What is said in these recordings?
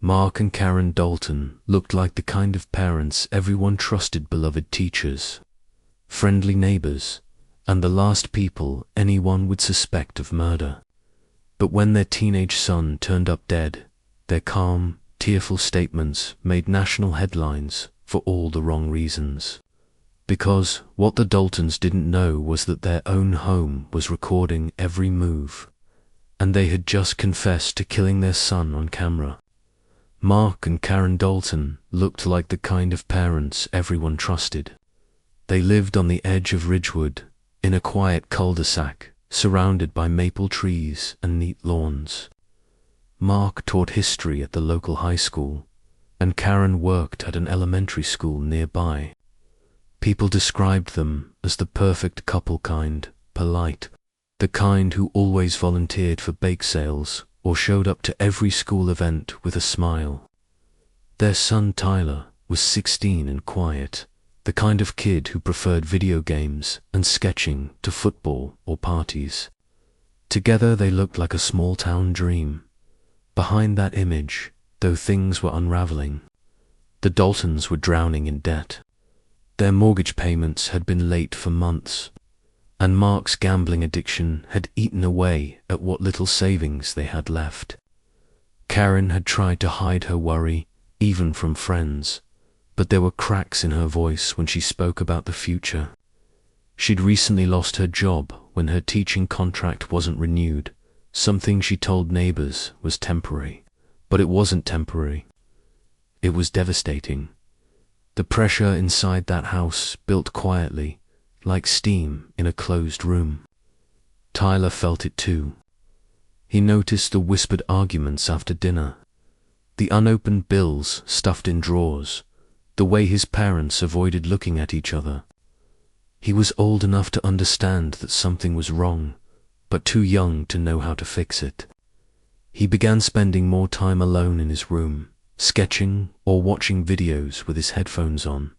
Mark and Karen Dalton looked like the kind of parents everyone trusted, beloved teachers, friendly neighbors, and the last people anyone would suspect of murder. But when their teenage son turned up dead, their calm, tearful statements made national headlines for all the wrong reasons. Because what the Daltons didn't know was that their own home was recording every move, and they had just confessed to killing their son on camera. Mark and Karen Dalton looked like the kind of parents everyone trusted. They lived on the edge of Ridgewood, in a quiet cul-de-sac, surrounded by maple trees and neat lawns. Mark taught history at the local high school, and Karen worked at an elementary school nearby. People described them as the perfect couple kind, polite, the kind who always volunteered for bake sales or showed up to every school event with a smile. Their son Tyler was 16 and quiet, the kind of kid who preferred video games and sketching to football or parties. Together they looked like a small-town dream. Behind that image, though things were unraveling, the Daltons were drowning in debt. Their mortgage payments had been late for months, and Mark's gambling addiction had eaten away at what little savings they had left. Karen had tried to hide her worry, even from friends, but there were cracks in her voice when she spoke about the future. She'd recently lost her job when her teaching contract wasn't renewed, something she told neighbors was temporary, but it wasn't temporary. It was devastating. The pressure inside that house built quietly, like steam in a closed room. Tyler felt it too. He noticed the whispered arguments after dinner, the unopened bills stuffed in drawers, the way his parents avoided looking at each other. He was old enough to understand that something was wrong, but too young to know how to fix it. He began spending more time alone in his room, sketching or watching videos with his headphones on.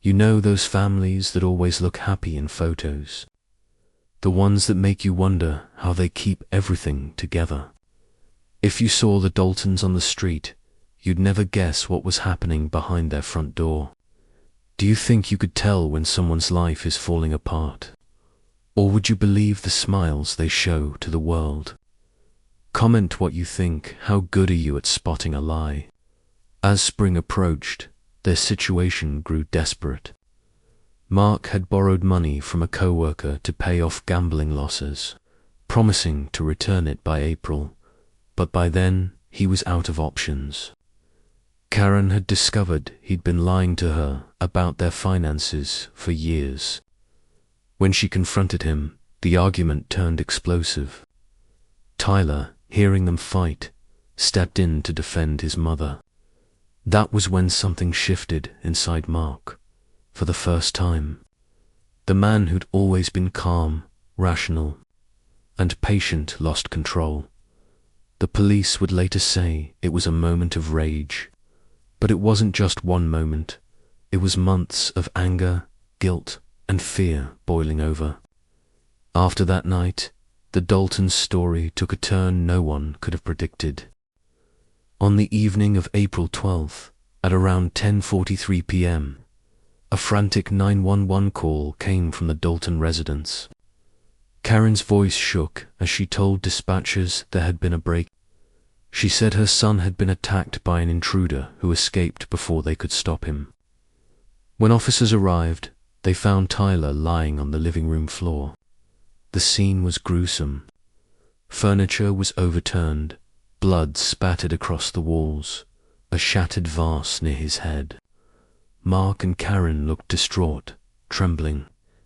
You know those families that always look happy in photos? The ones that make you wonder how they keep everything together. If you saw the Daltons on the street, you'd never guess what was happening behind their front door. Do you think you could tell when someone's life is falling apart? Or would you believe the smiles they show to the world? Comment what you think. How good are you at spotting a lie? As spring approached, their situation grew desperate. Mark had borrowed money from a co-worker to pay off gambling losses, promising to return it by April, but by then he was out of options. Karen had discovered he'd been lying to her about their finances for years. When she confronted him, the argument turned explosive. Tyler, hearing them fight, stepped in to defend his mother. That was when something shifted inside Mark. For the first time, the man who'd always been calm, rational, and patient lost control. The police would later say it was a moment of rage, but it wasn't just one moment. It was months of anger, guilt, and fear boiling over. After that night, the Daltons' story took a turn no one could have predicted. On the evening of April 12th, at around 10:43 p.m., a frantic 911 call came from the Dalton residence. Karen's voice shook as she told dispatchers there had been a break. She said her son had been attacked by an intruder who escaped before they could stop him. When officers arrived, they found Tyler lying on the living room floor. The scene was gruesome. Furniture was overturned, blood spattered across the walls, a shattered vase near his head. Mark and Karen looked distraught, trembling,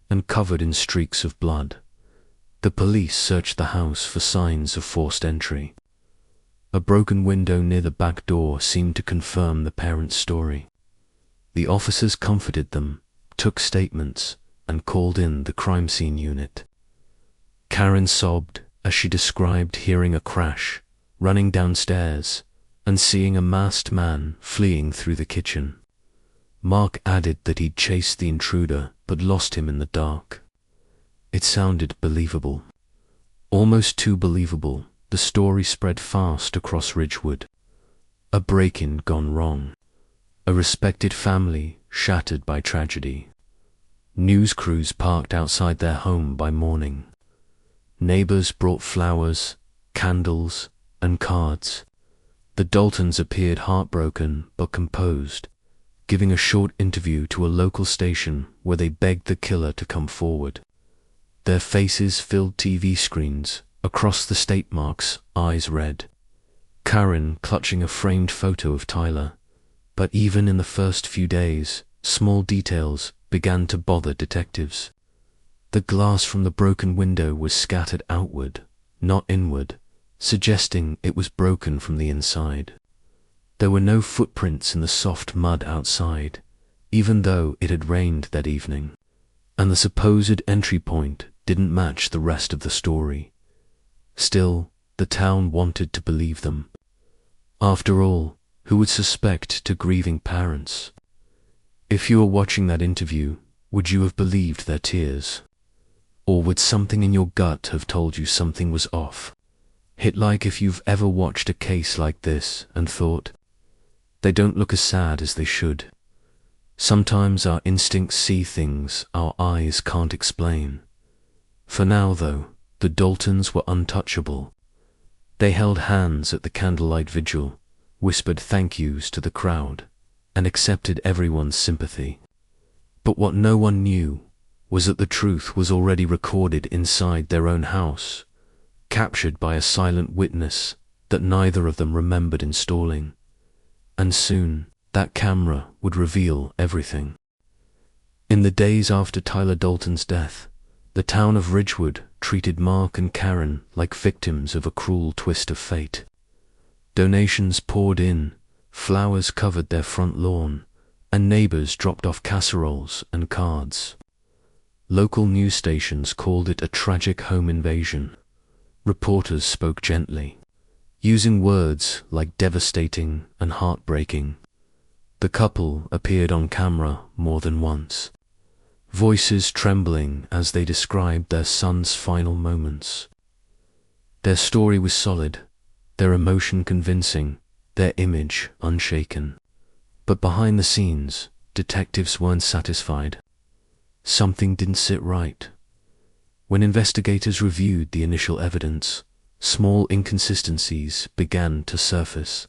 and covered in streaks of blood. The police searched the house for signs of forced entry. A broken window near the back door seemed to confirm the parents' story. The officers comforted them, took statements, and called in the crime scene unit. Karen sobbed as she described hearing a crash, running downstairs, and seeing a masked man fleeing through the kitchen. Mark added that he'd chased the intruder but lost him in the dark. It sounded believable. Almost too believable, the story spread fast across Ridgewood. A break-in gone wrong. A respected family shattered by tragedy. News crews parked outside their home by morning. Neighbors brought flowers, candles, and cards. The Daltons appeared heartbroken but composed, giving a short interview to a local station where they begged the killer to come forward. Their faces filled TV screens. Across the state marks, eyes red. Karen clutching a framed photo of Tyler. But even in the first few days, small details began to bother detectives. The glass from the broken window was scattered outward, not inward, suggesting it was broken from the inside. There were no footprints in the soft mud outside, even though it had rained that evening, and the supposed entry point didn't match the rest of the story. Still, the town wanted to believe them. After all, who would suspect two grieving parents? If you were watching that interview, would you have believed their tears? Or would something in your gut have told you something was off? Hit like if you've ever watched a case like this and thought, they don't look as sad as they should. Sometimes our instincts see things our eyes can't explain. For now, though, the Daltons were untouchable. They held hands at the candlelight vigil, whispered thank yous to the crowd, and accepted everyone's sympathy. But what no one knew was that the truth was already recorded inside their own house, captured by a silent witness that neither of them remembered installing. And soon, that camera would reveal everything. In the days after Tyler Dalton's death, the town of Ridgewood treated Mark and Karen like victims of a cruel twist of fate. Donations poured in, flowers covered their front lawn, and neighbors dropped off casseroles and cards. Local news stations called it a tragic home invasion. Reporters spoke gently, using words like devastating and heartbreaking. The couple appeared on camera more than once, voices trembling as they described their son's final moments. Their story was solid, their emotion convincing, their image unshaken. But behind the scenes, detectives weren't satisfied. Something didn't sit right. When investigators reviewed the initial evidence, small inconsistencies began to surface.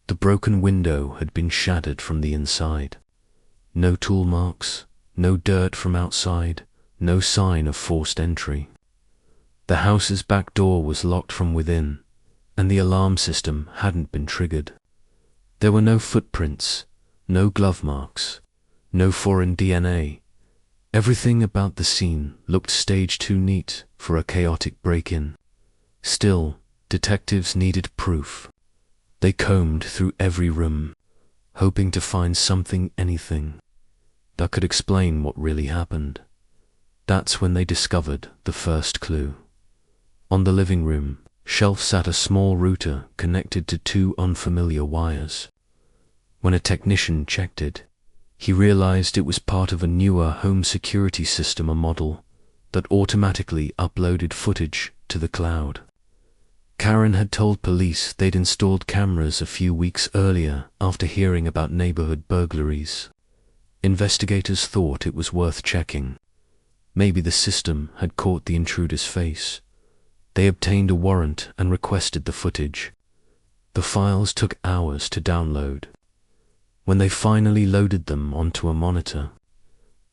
The broken window had been shattered from the inside. No tool marks, no dirt from outside, no sign of forced entry. The house's back door was locked from within, and the alarm system hadn't been triggered. There were no footprints, no glove marks, no foreign DNA. Everything about the scene looked staged too neat for a chaotic break-in. Still, detectives needed proof. They combed through every room, hoping to find anything, that could explain what really happened. That's when they discovered the first clue. On the living room shelf sat a small router connected to two unfamiliar wires. When a technician checked it, he realized it was part of a newer home security system, a model that automatically uploaded footage to the cloud. Karen had told police they'd installed cameras a few weeks earlier after hearing about neighborhood burglaries. Investigators thought it was worth checking. Maybe the system had caught the intruder's face. They obtained a warrant and requested the footage. The files took hours to download. When they finally loaded them onto a monitor,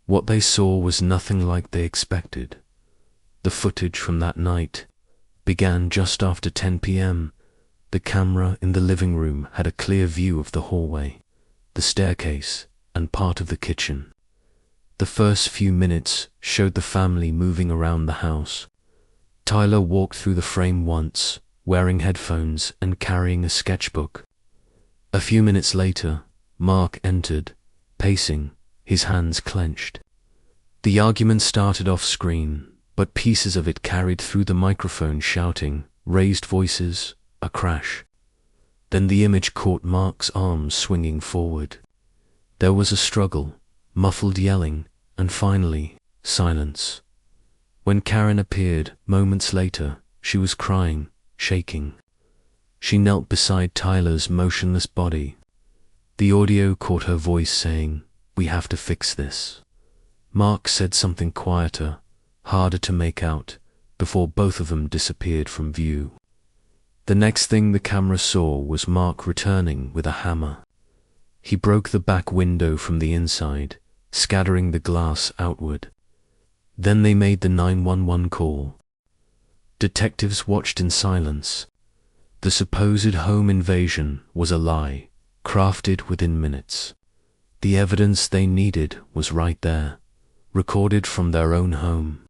what they saw was nothing like they expected. The footage from that night began just after 10 p.m. The camera in the living room had a clear view of the hallway, the staircase, and part of the kitchen. The first few minutes showed the family moving around the house. Tyler walked through the frame once, wearing headphones and carrying a sketchbook. A few minutes later, Mark entered, pacing, his hands clenched. The argument started off-screen, but pieces of it carried through the microphone, shouting, raised voices, a crash. Then the image caught Mark's arms swinging forward. There was a struggle, muffled yelling, and finally, silence. When Karen appeared moments later, she was crying, shaking. She knelt beside Tyler's motionless body. The audio caught her voice saying, "We have to fix this." Mark said something quieter, harder to make out, before both of them disappeared from view. The next thing the camera saw was Mark returning with a hammer. He broke the back window from the inside, scattering the glass outward. Then they made the 911 call. Detectives watched in silence. The supposed home invasion was a lie, crafted within minutes. The evidence they needed was right there, recorded from their own home.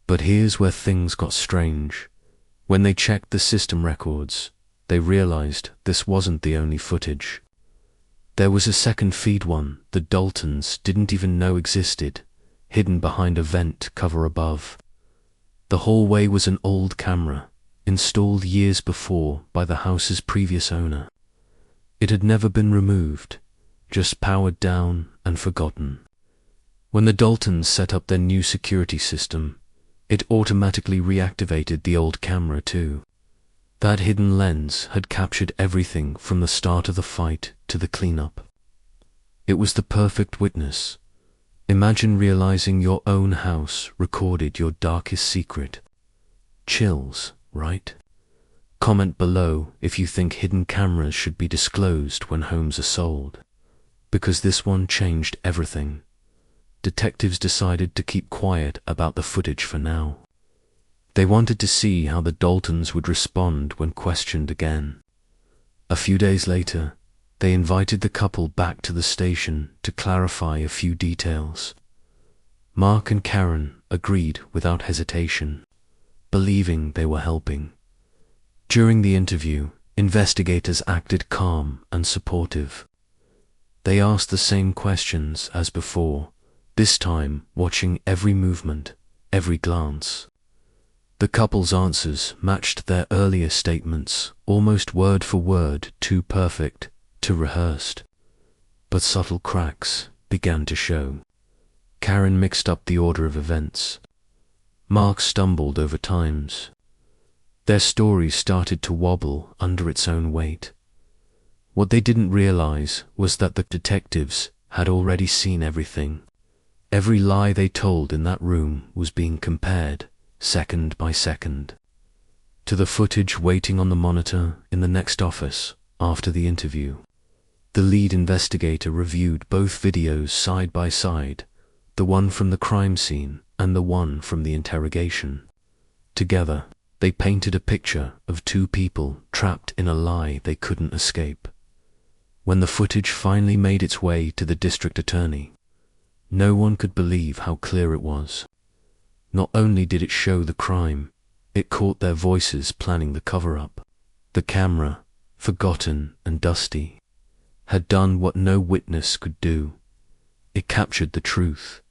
But here's where things got strange. When they checked the system records, they realized this wasn't the only footage. There was a second feed, one the Daltons didn't even know existed, hidden behind a vent cover above. The hallway was an old camera, installed years before by the house's previous owner. It had never been removed, just powered down and forgotten. When the Daltons set up their new security system, it automatically reactivated the old camera too. That hidden lens had captured everything from the start of the fight to the cleanup. It was the perfect witness. Imagine realizing your own house recorded your darkest secret. Chills, right? Comment below if you think hidden cameras should be disclosed when homes are sold. Because this one changed everything. Detectives decided to keep quiet about the footage for now. They wanted to see how the Daltons would respond when questioned again. A few days later, they invited the couple back to the station to clarify a few details. Mark and Karen agreed without hesitation, believing they were helping. During the interview, investigators acted calm and supportive. They asked the same questions as before, this time watching every movement, every glance. The couple's answers matched their earlier statements, almost word for word, too perfect, too rehearsed. But subtle cracks began to show. Karen mixed up the order of events. Mark stumbled over times. Their story started to wobble under its own weight. What they didn't realize was that the detectives had already seen everything. Every lie they told in that room was being compared, second by second, to the footage waiting on the monitor in the next office after the interview. The lead investigator reviewed both videos side by side, the one from the crime scene and the one from the interrogation. Together, they painted a picture of two people trapped in a lie they couldn't escape. When the footage finally made its way to the district attorney, no one could believe how clear it was. Not only did it show the crime, it caught their voices planning the cover-up. The camera, forgotten and dusty, had done what no witness could do. It captured the truth.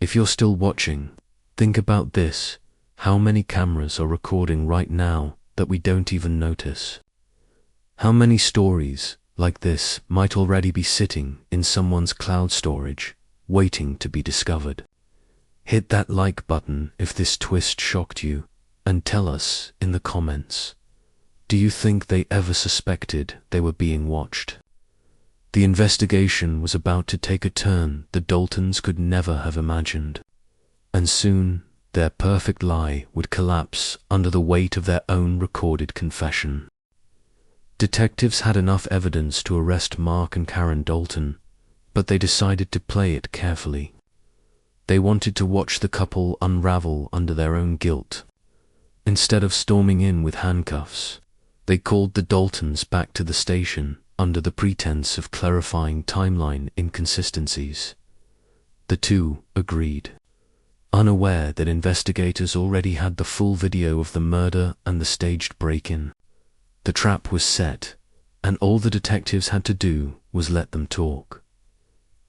If you're still watching, think about this. How many cameras are recording right now that we don't even notice? How many stories like this might already be sitting in someone's cloud storage, waiting to be discovered? Hit that like button if this twist shocked you, and tell us in the comments. Do you think they ever suspected they were being watched? The investigation was about to take a turn the Daltons could never have imagined. And soon, their perfect lie would collapse under the weight of their own recorded confession. Detectives had enough evidence to arrest Mark and Karen Dalton, but they decided to play it carefully. They wanted to watch the couple unravel under their own guilt. Instead of storming in with handcuffs, they called the Daltons back to the station under the pretense of clarifying timeline inconsistencies. The two agreed, unaware that investigators already had the full video of the murder and the staged break-in. The trap was set, and all the detectives had to do was let them talk.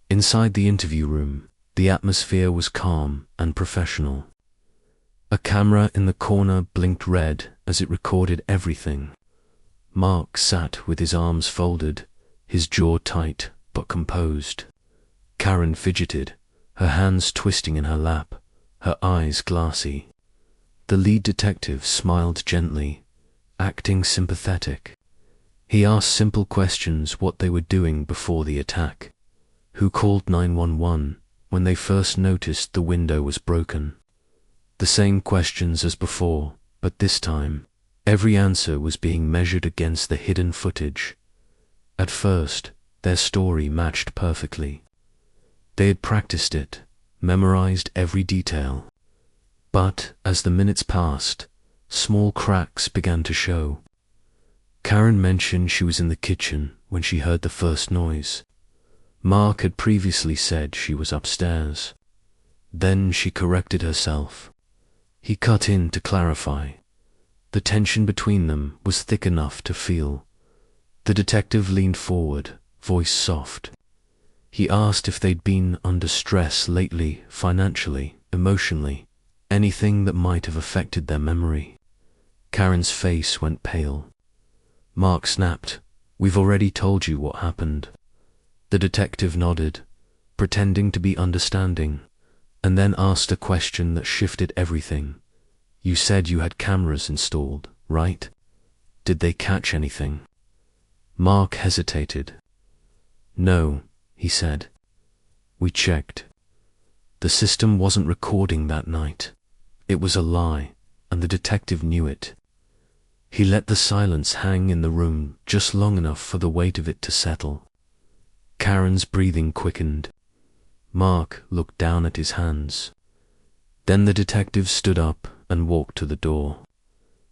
Inside the interview room, the atmosphere was calm and professional. A camera in the corner blinked red as it recorded everything. Mark sat with his arms folded, his jaw tight but composed. Karen fidgeted, her hands twisting in her lap, her eyes glassy. The lead detective smiled gently, acting sympathetic. He asked simple questions: what they were doing before the attack, who called 911 when they first noticed the window was broken. The same questions as before, but this time, every answer was being measured against the hidden footage. At first, their story matched perfectly. They had practiced it, memorized every detail. But as the minutes passed, small cracks began to show. Karen mentioned she was in the kitchen when she heard the first noise. Mark had previously said she was upstairs. Then she corrected herself. He cut in to clarify. The tension between them was thick enough to feel. The detective leaned forward, voice soft. He asked if they'd been under stress lately, financially, emotionally, anything that might have affected their memory. Karen's face went pale. Mark snapped, "We've already told you what happened." The detective nodded, pretending to be understanding, and then asked a question that shifted everything. "You said you had cameras installed, right? Did they catch anything?" Mark hesitated. "No," he said. "We checked. The system wasn't recording that night. It was a lie, and the detective knew it." He let the silence hang in the room just long enough for the weight of it to settle. Karen's breathing quickened. Mark looked down at his hands. Then the detective stood up and walked to the door.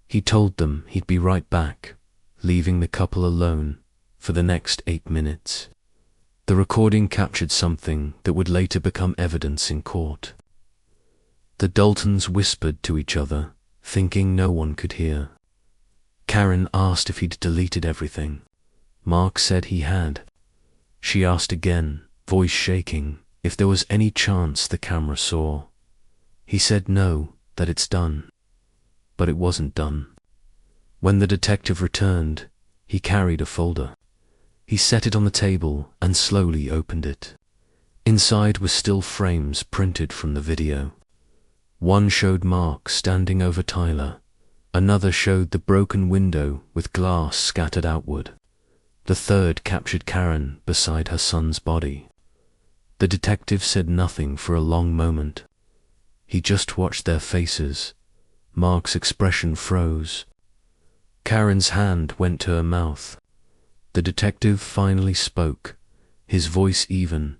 He told them he'd be right back, leaving the couple alone for the next 8 minutes. The recording captured something that would later become evidence in court. The Daltons whispered to each other, thinking no one could hear. Karen asked if he'd deleted everything. Mark said he had. She asked again, voice shaking, if there was any chance the camera saw. He said no, that it's done. But it wasn't done. When the detective returned, he carried a folder. He set it on the table and slowly opened it. Inside were still frames printed from the video. One showed Mark standing over Tyler. Another showed the broken window with glass scattered outward. The third captured Karen beside her son's body. The detective said nothing for a long moment. He just watched their faces. Mark's expression froze. Karen's hand went to her mouth. The detective finally spoke, his voice even.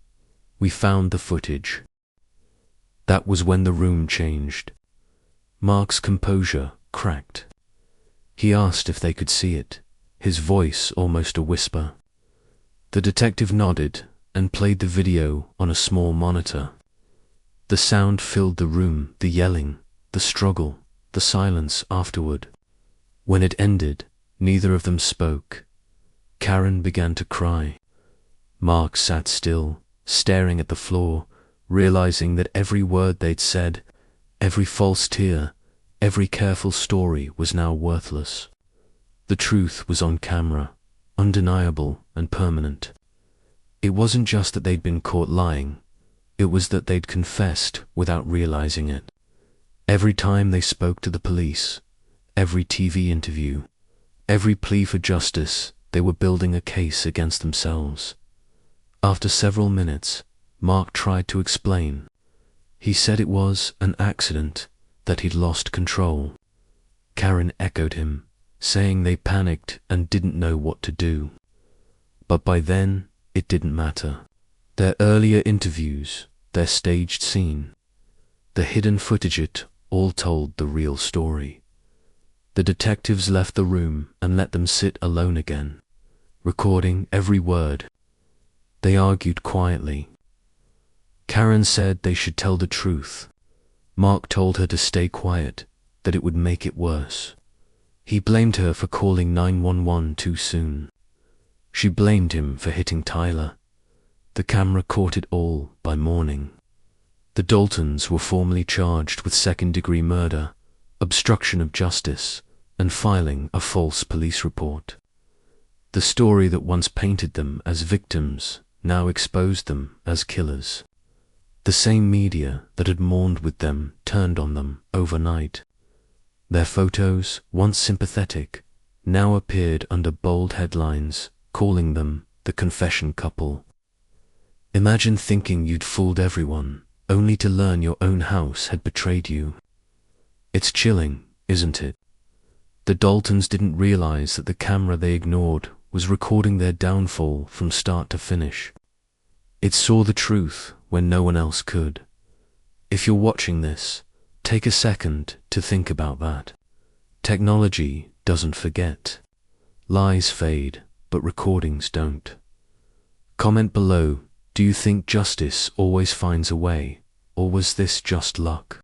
"We found the footage." That was when the room changed. Mark's composure cracked. He asked if they could see it, his voice almost a whisper. The detective nodded and played the video on a small monitor. The sound filled the room, the yelling, the struggle, the silence afterward. When it ended, neither of them spoke. Karen began to cry. Mark sat still, staring at the floor, realizing that every word they'd said, every false tear, every careful story was now worthless. The truth was on camera, undeniable and permanent. It wasn't just that they'd been caught lying, it was that they'd confessed without realizing it. Every time they spoke to the police, every TV interview, every plea for justice, they were building a case against themselves. After several minutes, Mark tried to explain. He said it was an accident, that he'd lost control. Karen echoed him, saying they panicked and didn't know what to do. But by then, it didn't matter. Their earlier interviews, their staged scene, the hidden footage, it all told the real story. The detectives left the room and let them sit alone again, recording every word. They argued quietly. Karen said they should tell the truth. Mark told her to stay quiet, that it would make it worse. He blamed her for calling 911 too soon. She blamed him for hitting Tyler. The camera caught it all by morning. The Daltons were formally charged with second-degree murder, obstruction of justice, and filing a false police report. The story that once painted them as victims now exposed them as killers. The same media that had mourned with them turned on them overnight. Their photos, once sympathetic, now appeared under bold headlines, calling them the confession couple. Imagine thinking you'd fooled everyone, only to learn your own house had betrayed you. It's chilling, isn't it? The Daltons didn't realize that the camera they ignored was recording their downfall from start to finish. It saw the truth when no one else could. If you're watching this, take a second to think about that. Technology doesn't forget. Lies fade, but recordings don't. Comment below, do you think justice always finds a way, or was this just luck?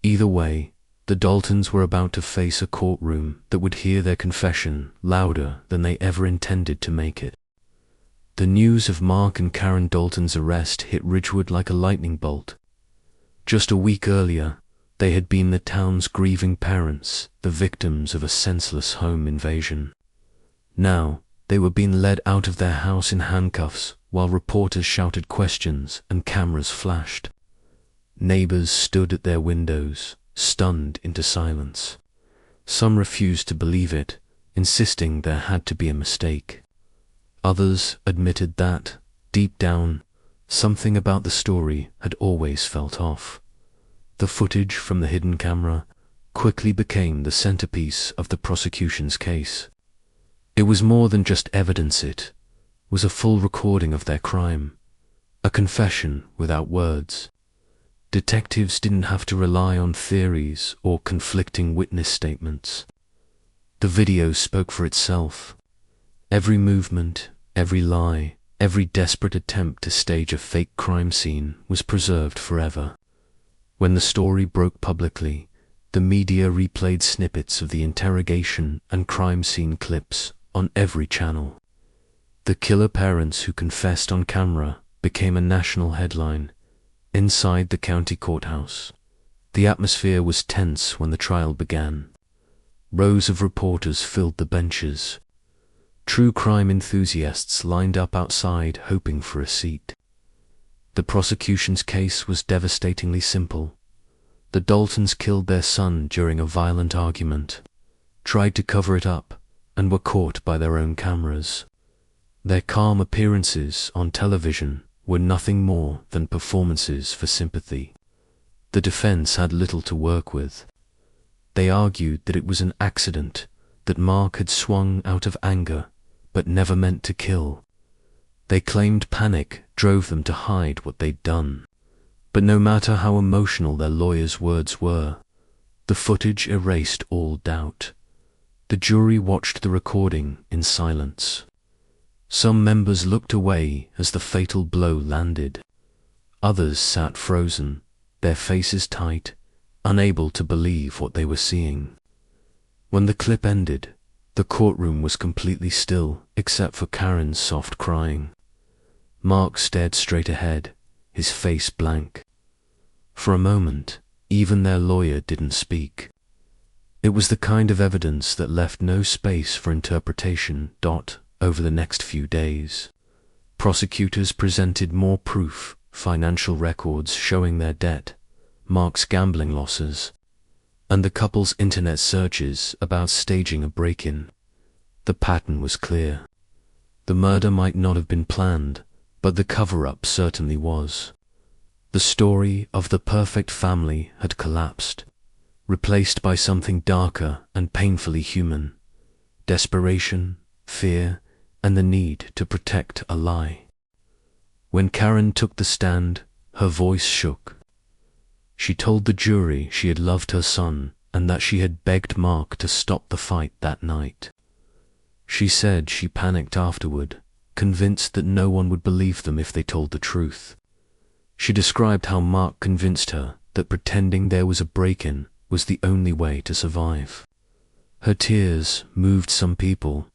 Either way, the Daltons were about to face a courtroom that would hear their confession louder than they ever intended to make it. The news of Mark and Karen Dalton's arrest hit Ridgewood like a lightning bolt. Just a week earlier, they had been the town's grieving parents, the victims of a senseless home invasion. Now, they were being led out of their house in handcuffs while reporters shouted questions and cameras flashed. Neighbors stood at their windows, stunned into silence. Some refused to believe it, insisting there had to be a mistake. Others admitted that, deep down, something about the story had always felt off. The footage from the hidden camera quickly became the centerpiece of the prosecution's case. It was more than just evidence, it was a full recording of their crime, a confession without words. Detectives didn't have to rely on theories or conflicting witness statements. The video spoke for itself. Every movement, every lie, every desperate attempt to stage a fake crime scene was preserved forever. When the story broke publicly, the media replayed snippets of the interrogation and crime scene clips on every channel. The killer parents who confessed on camera became a national headline. Inside the county courthouse, the atmosphere was tense when the trial began. Rows of reporters filled the benches. True crime enthusiasts lined up outside hoping for a seat. The prosecution's case was devastatingly simple. The Daltons killed their son during a violent argument, tried to cover it up, and were caught by their own cameras. Their calm appearances on television were nothing more than performances for sympathy. The defense had little to work with. They argued that it was an accident, that Mark had swung out of anger, but never meant to kill. They claimed panic drove them to hide what they'd done. But no matter how emotional their lawyers' words were, the footage erased all doubt. The jury watched the recording in silence. Some members looked away as the fatal blow landed. Others sat frozen, their faces tight, unable to believe what they were seeing. When the clip ended, the courtroom was completely still except for Karen's soft crying. Mark stared straight ahead, his face blank. For a moment, even their lawyer didn't speak. It was the kind of evidence that left no space for interpretation. Over the next few days, prosecutors presented more proof, financial records showing their debt, Mark's gambling losses, and the couple's internet searches about staging a break-in. The pattern was clear. The murder might not have been planned, but the cover-up certainly was. The story of the perfect family had collapsed, replaced by something darker and painfully human. Desperation, fear, and the need to protect a lie. When Karen took the stand, her voice shook. She told the jury she had loved her son and that she had begged Mark to stop the fight that night. She said she panicked afterward, convinced that no one would believe them if they told the truth. She described how Mark convinced her that pretending there was a break-in was the only way to survive. Her tears moved some people,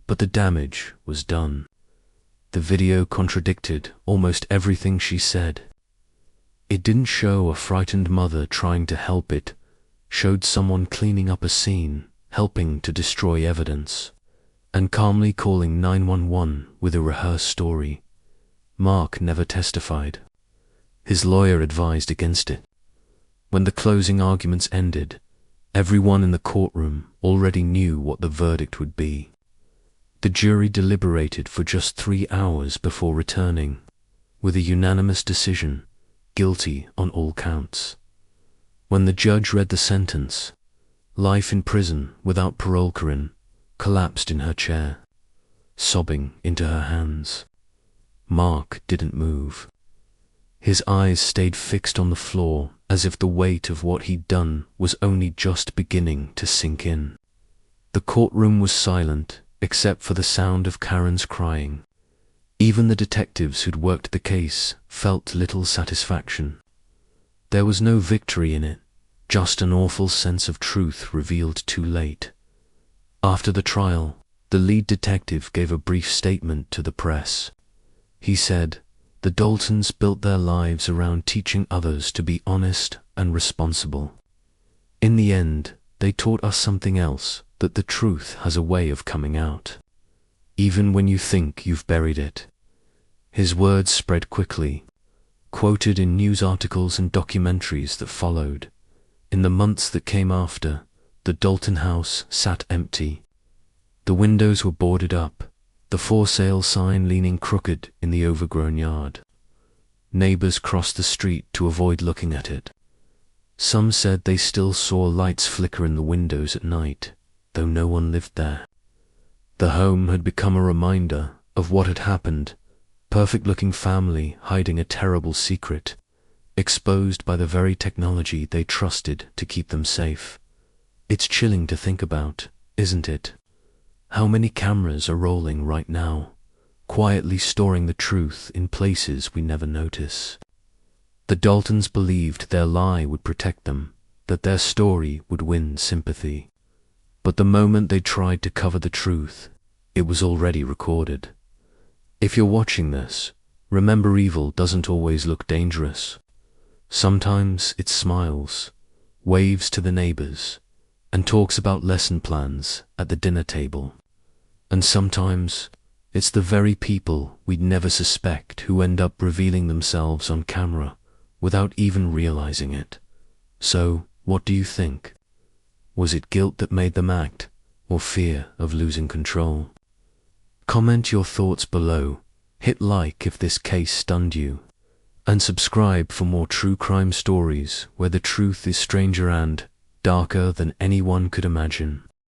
but the damage was done. The video contradicted almost everything she said. It didn't show a frightened mother trying to help, it showed someone cleaning up a scene, helping to destroy evidence, and calmly calling 911 with a rehearsed story. Mark never testified. His lawyer advised against it. When the closing arguments ended, Everyone in the courtroom already knew what the verdict would be. The jury deliberated for just 3 hours before returning, with a unanimous decision, guilty on all counts. When the judge read the sentence, life in prison without parole, Corinne collapsed in her chair, sobbing into her hands. Mark didn't move. His eyes stayed fixed on the floor, as if the weight of what he'd done was only just beginning to sink in. The courtroom was silent, except for the sound of Karen's crying. Even the detectives who'd worked the case felt little satisfaction. There was no victory in it, just an awful sense of truth revealed too late. After the trial, the lead detective gave a brief statement to the press. He said, "The Daltons built their lives around teaching others to be honest and responsible. In the end, they taught us something else, that the truth has a way of coming out, even when you think you've buried it." His words spread quickly, quoted in news articles and documentaries that followed. In the months that came after, the Dalton house sat empty. The windows were boarded up, the for sale sign leaning crooked in the overgrown yard. Neighbors crossed the street to avoid looking at it. Some said they still saw lights flicker in the windows at night, though no one lived there. The home had become a reminder of what had happened, perfect-looking family hiding a terrible secret, exposed by the very technology they trusted to keep them safe. It's chilling to think about, isn't it? How many cameras are rolling right now, quietly storing the truth in places we never notice. The Daltons believed their lie would protect them, that their story would win sympathy. But the moment they tried to cover the truth, it was already recorded. If you're watching this, remember evil doesn't always look dangerous. Sometimes it smiles, waves to the neighbors, and talks about lesson plans at the dinner table. And sometimes it's the very people we'd never suspect who end up revealing themselves on camera without even realizing it. So, what do you think? Was it guilt that made them act, or fear of losing control? Comment your thoughts below, hit like if this case stunned you, and subscribe for more true crime stories where the truth is stranger and darker than anyone could imagine.